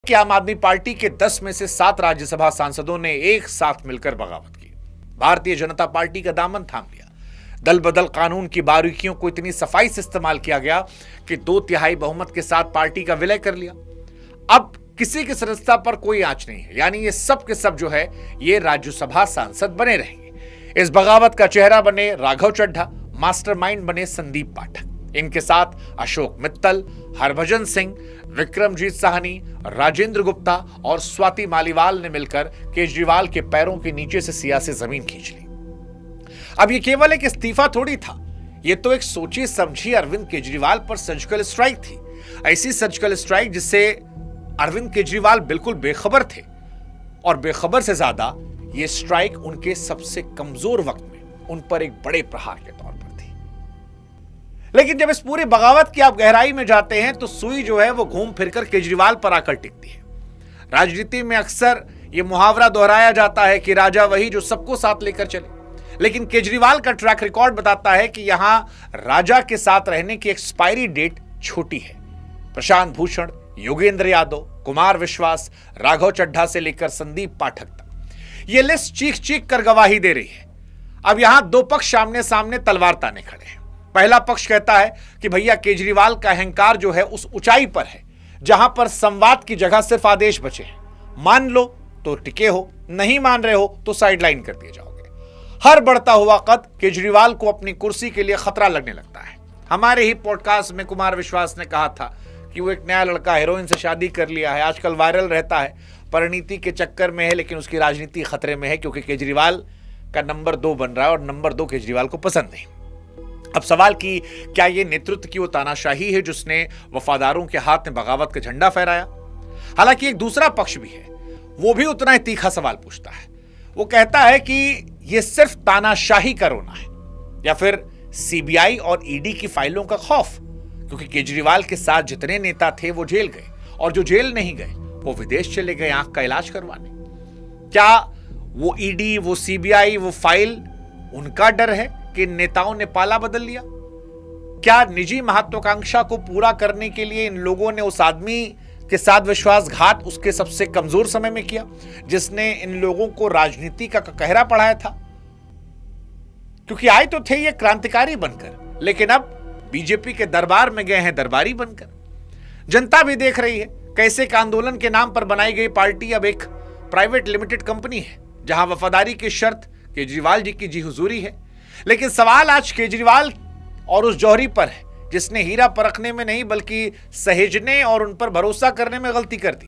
कि आम आदमी पार्टी के 10 में से 7 राज्यसभा सांसदों ने एक साथ मिलकर बगावत की। भारतीय जनता पार्टी का दामन थाम लिया। दल बदल कानून की बारीकियों को इतनी सफाई से इस्तेमाल किया गया कि 2/3 बहुमत के साथ पार्टी का विलय कर लिया। अब किसी की सदस्यता पर कोई आंच नहीं है, यानी ये सब के सब जो है ये राज्यसभा सांसद बने रहेंगे। इस बगावत का चेहरा बने राघव चड्ढा, मास्टरमाइंड बने संदीप पाठक। इनके साथ अशोक मित्तल, हरभजन सिंह, विक्रमजीत साहनी, राजेंद्र गुप्ता और स्वाति मालीवाल ने मिलकर केजरीवाल के पैरों के नीचे से सियासी जमीन खींच ली। अब ये केवल एक इस्तीफा थोड़ी था, ये तो एक सोची समझी अरविंद केजरीवाल पर सर्जिकल स्ट्राइक थी। ऐसी सर्जिकल स्ट्राइक जिससे अरविंद केजरीवाल बिल्कुल बेखबर थे, और बेखबर से ज्यादा ये स्ट्राइक उनके सबसे कमजोर वक्त में उन पर एक बड़े प्रहार के तौर पर थी। लेकिन जब इस पूरी बगावत की आप गहराई में जाते हैं तो सुई जो है वो घूम फिरकर केजरीवाल पर आकर टिकती है। राजनीति में अक्सर ये मुहावरा दोहराया जाता है कि राजा वही जो सबको साथ लेकर चले, लेकिन केजरीवाल का ट्रैक रिकॉर्ड बताता है कि यहां राजा के साथ रहने की एक्सपायरी डेट छोटी है। प्रशांत भूषण, योगेंद्र यादव, कुमार विश्वास, राघव चड्ढा से लेकर संदीप पाठक तक यह लिस्ट चीख चीख कर गवाही दे रही है। अब यहां दो पक्ष सामने सामने तलवार ताने खड़े हैं। पहला पक्ष कहता है कि भैया केजरीवाल का अहंकार जो है उस ऊंचाई पर है जहां पर संवाद की जगह सिर्फ आदेश बचे हैं। मान लो तो टिके हो, नहीं मान रहे हो तो साइडलाइन कर दिए जाओगे। हर बढ़ता हुआ कद केजरीवाल को अपनी कुर्सी के लिए खतरा लगने लगता है। हमारे ही पॉडकास्ट में कुमार विश्वास ने कहा था कि वो एक नया लड़का हीरोइन से शादी कर लिया है, आजकल वायरल रहता है, परिणीति के चक्कर में है, लेकिन उसकी राजनीति खतरे में है क्योंकि केजरीवाल का नंबर 2 बन रहा है और नंबर 2 केजरीवाल को पसंद नहीं। अब सवाल कि क्या ये नेतृत्व की वो तानाशाही है जिसने वफादारों के हाथ में बगावत का झंडा फहराया? हालांकि एक दूसरा पक्ष भी है, वो भी उतना ही तीखा सवाल पूछता है। वो कहता है कि ये सिर्फ तानाशाही का रोना है या फिर सीबीआई और ईडी की फाइलों का खौफ, क्योंकि केजरीवाल के साथ जितने नेता थे वो जेल गए और जो जेल नहीं गए वो विदेश चले गए आंख का इलाज करवाने। क्या वो ईडी, वो सीबीआई, वो फाइल उनका डर है कि नेताओं ने पाला बदल लिया? क्या निजी महत्वाकांक्षा को पूरा करने के लिए इन लोगों ने उस आदमी के साथ विश्वासघात उसके सबसे कमजोर समय में किया जिसने इन लोगों को राजनीति का कहरा पढ़ाया था? क्योंकि आए तो थे ये क्रांतिकारी बनकर, लेकिन अब बीजेपी के दरबार में गए हैं दरबारी बनकर। जनता भी देख रही है कैसे एक आंदोलन के नाम पर बनाई गई पार्टी अब एक प्राइवेट लिमिटेड कंपनी है जहां वफादारी की शर्त केजरीवाल जी की जी हुजूरी है। लेकिन सवाल आज केजरीवाल और उस जौहरी पर है जिसने हीरा परखने में नहीं बल्कि सहेजने और उन पर भरोसा करने में गलती कर दी।